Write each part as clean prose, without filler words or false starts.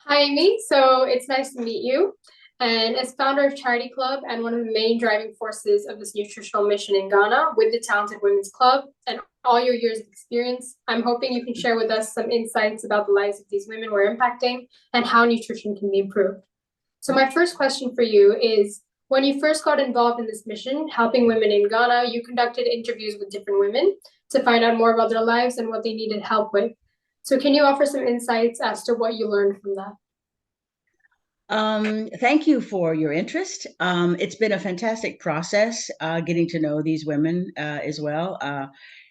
Hi, Amy. So it's nice to meet you. And as founder of Charity Club and one of the main driving forces of this nutritional mission in Ghana with the Talented Women's Club and all your years of experience, I'm hoping you can share with us some insights about the lives of these women we're impacting and how nutrition can be improved. So my first question for you is, when you first got involved in this mission, helping women in Ghana, you conducted interviews with different women to find out more about their lives and what they needed help with. So can you offer some insights as to what you learned from that? Thank you for your interest. It's been a fantastic process getting to know these women as well.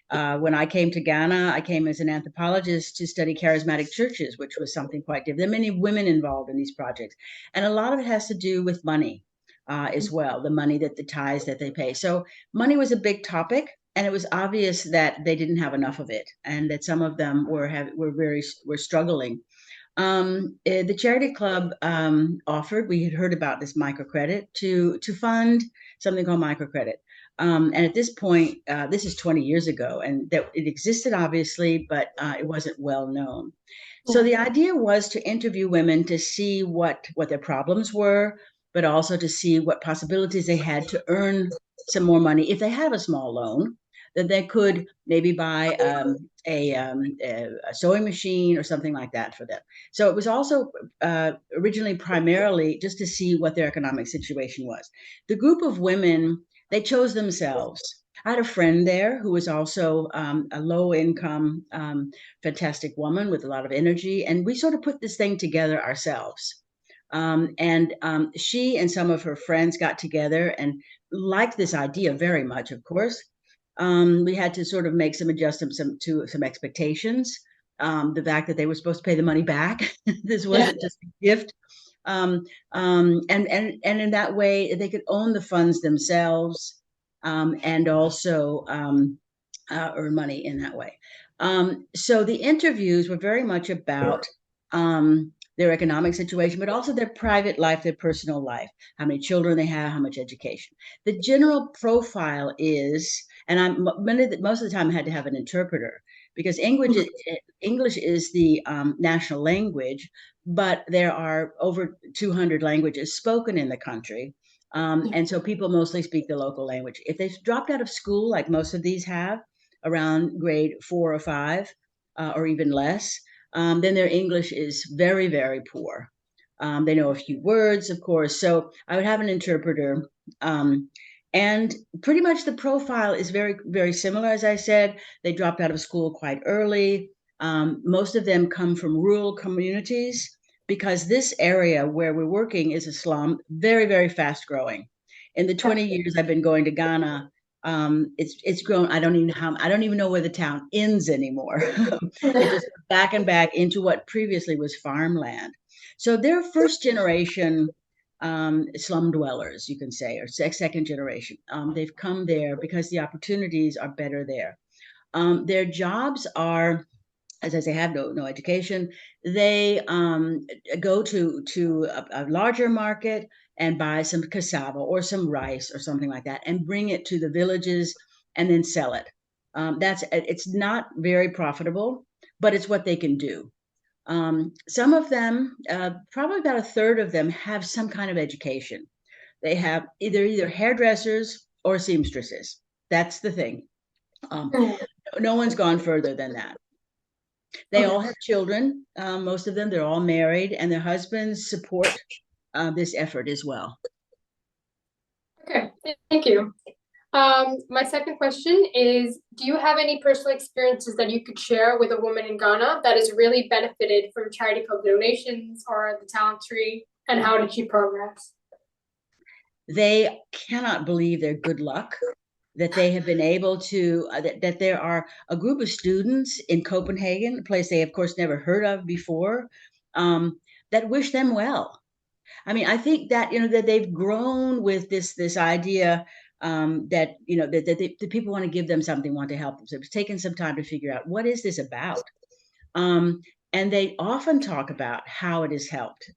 When I came to Ghana, I came as an anthropologist to study charismatic churches, which was something quite different. There are many women involved in these projects, and a lot of it has to do with money as well, the money that the tithes that they pay. So money was a big topic. And it was obvious that they didn't have enough of it, and that some of them were struggling. The charity club offered. We had heard about this microcredit to fund something called microcredit. And at this point, this is 20 years ago, and that it existed obviously, but it wasn't well known. So Yeah. the idea was to interview women to see what their problems were, but also to see what possibilities they had to earn some more money if they have a small loan that they could maybe buy a sewing machine or something like that for them. So it was also originally primarily just to see what their economic situation was. The group of women, they chose themselves. I had a friend there who was also a low income, fantastic woman with a lot of energy. And we sort of put this thing together ourselves. And she and some of her friends got together and liked this idea very much, of course. We had to sort of make some adjustments to some expectations. The fact that they were supposed to pay the money back. This Yeah. wasn't just a gift. And in that way, they could own the funds themselves and also earn money in that way. So the interviews were very much about their economic situation, but also their private life, their personal life, how many children they have, how much education. The general profile is, and most of the time I had to have an interpreter because English is the national language, but there are over 200 languages spoken in the country. And so people mostly speak the local language. If they've dropped out of school, like most of these have, around grade 4 or 5, or even less, then their English is very, very poor. They know a few words, of course. So I would have an interpreter. And pretty much the profile is very, very similar. As I said, they dropped out of school quite early. Most of them come from rural communities because this area where we're working is a slum, very, very fast growing. In the 20 years I've been going to Ghana, it's grown. I don't even know where the town ends anymore. It just goes back and back into what previously was farmland. So they're first generation slum dwellers, you can say, or second generation. They've come there because the opportunities are better there. Their jobs are, as I say, have no education. They go to a larger market and buy some cassava or some rice or something like that, and bring it to the villages and then sell it. It's not very profitable, but it's what they can do. Some of them, probably about a third of them, have some kind of education. They have either hairdressers or seamstresses. That's the thing. Um, no one's gone further than that. They Okay. all have children, most of them, they're all married, and their husbands support this effort as well. Okay. Thank you. My second question is, do you have any personal experiences that you could share with a woman in Ghana that has really benefited from charity club donations or the talent tree, and how did she progress? They cannot believe their good luck that they have been able to, that there are a group of students in Copenhagen, a place they, of course, never heard of before, that wish them well. I mean, I think that that they've grown with this idea that that people want to give them something, want to help them. So it's taken some time to figure out what is this about. Um, and they often talk about how it has helped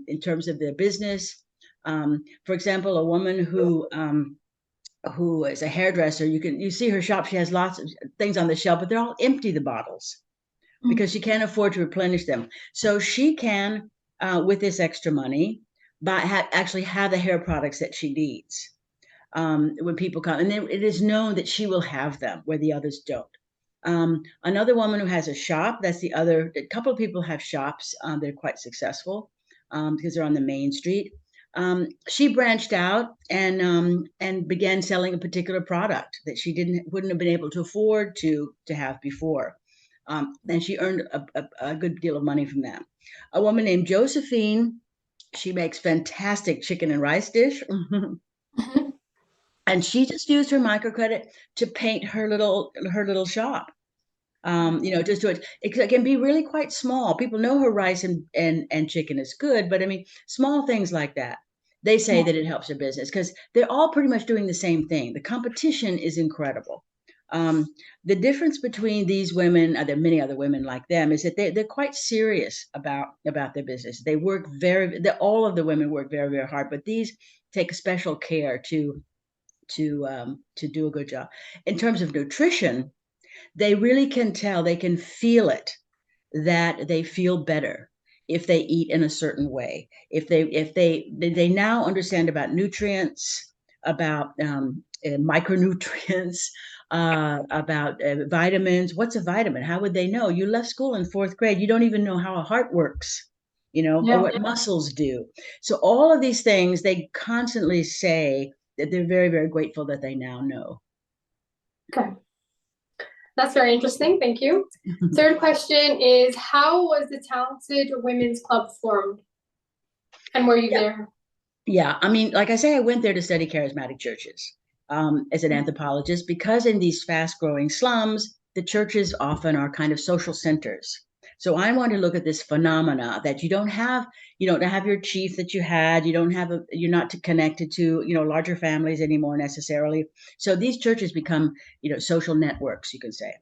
in terms of their business. For example, a woman who is a hairdresser, you see her shop. She has lots of things on the shelf, but they're all empty, the bottles, because she can't afford to replenish them. So she can with this extra money, by actually have the hair products that she needs when people come. And then it is known that she will have them where the others don't. Another woman who has a shop, that's the other, a couple of people have shops. They're quite successful because they're on the main street. She branched out and began selling a particular product that she wouldn't have been able to afford to have before. And she earned a good deal of money from that. A woman named Josephine, she makes fantastic chicken and rice dish. Mhm. And she just used her microcredit to paint her little shop. Just to it can be really quite small. People know her rice and chicken is good, but I mean, small things like that. They say Yeah. that it helps their business because they're all pretty much doing the same thing. The competition is incredible. Um, the difference between these women, there are many other women like them, is that they're quite serious about their business. They work all of the women work very, very hard, but these take special care to do a good job. In terms of nutrition, they really can tell, they can feel it, that they feel better if they eat in a certain way. If they now understand about nutrients, about micronutrients, about vitamins. What's a vitamin? How would they know? You left school in fourth grade. You don't even know how a heart works, or Yeah. what muscles do. So all of these things, they constantly say that they're very, very grateful that they now know. Okay. That's very interesting. Thank you. Third question is, how was the Talented Women's Club formed? And were you Yeah, there? yeah. I mean, like I say, I went there to study charismatic churches as an anthropologist because in these fast-growing slums, the churches often are kind of social centers. So I want to look at this phenomena that you don't have your chief that you had, you're not connected to, larger families anymore necessarily. So these churches become, social networks, you can say.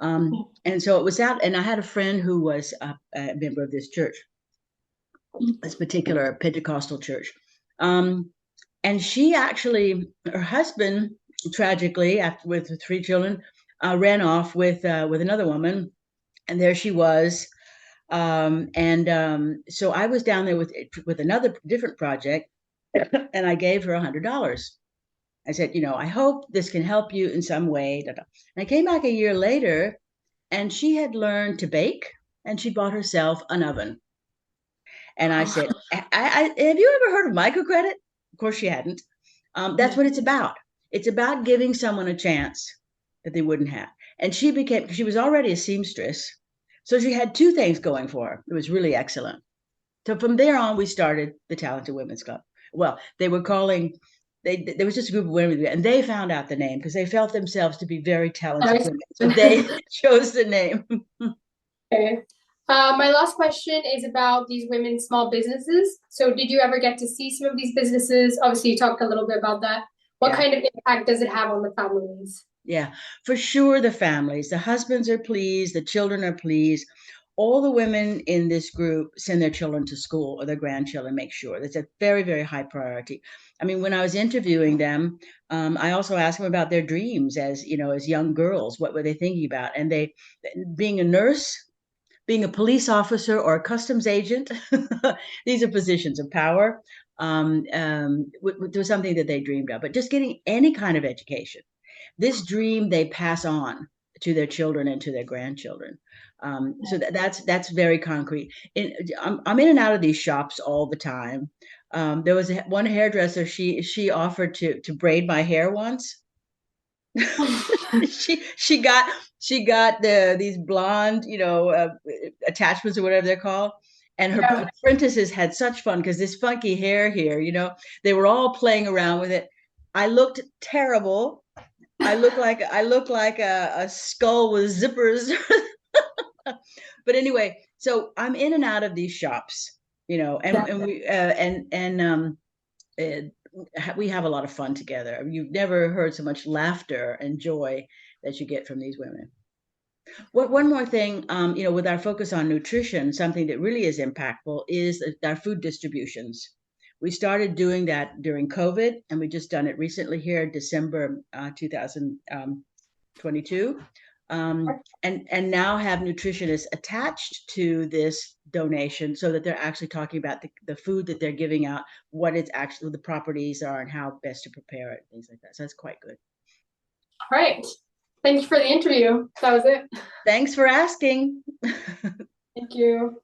And so it was out, and I had a friend who was a member of this church, this particular Pentecostal church. Um, and she actually, her husband, tragically, after with three children, ran off with another woman, and there she was. And so I was down there with another different project, and I gave her $100. I said, I hope this can help you in some way. And I came back a year later, and she had learned to bake, and she bought herself an oven. And I said, have you ever heard of microcredit? Of course, she hadn't. That's Yeah. what it's about. It's about giving someone a chance that they wouldn't have. And she was already a seamstress. So she had two things going for her. It was really excellent. So from there on, we started the Talented Women's Club. Well, they were calling, there was just a group of women, and they found out the name because they felt themselves to be very talented Nice. women. So they chose the name. Okay. My last question is about these women's small businesses. So, did you ever get to see some of these businesses? Obviously, you talked a little bit about that. What Yeah. kind of impact does it have on the families? Yeah, for sure. The families, the husbands are pleased, the children are pleased. All the women in this group send their children to school or their grandchildren, make sure. That's a very, very high priority. I mean, when I was interviewing them, I also asked them about their dreams as young girls. What were they thinking about? And being a nurse, being a police officer or a customs agent, these are positions of power. Was something that they dreamed of. But just getting any kind of education, this dream they pass on to their children and to their grandchildren. So that's very concrete. I'm in and out of these shops all the time. There was one hairdresser. She offered to braid my hair once. she got these blonde, attachments or whatever they're called. And her Yeah. apprentices had such fun because this funky hair here, they were all playing around with it. I looked terrible. I look like a skull with zippers. But anyway, so I'm in and out of these shops, and Yeah. and we we have a lot of fun together. You've never heard so much laughter and joy that you get from these women. One more thing, with our focus on nutrition, something that really is impactful is our food distributions. We started doing that during COVID, and we just done it recently here, December 2022. and now have nutritionists attached to this donation so that they're actually talking about the food that they're giving out, what it's actually the properties are and how best to prepare it, things like that. So that's quite good. All right. Thank you for the interview. That was it. Thanks for asking. Thank you.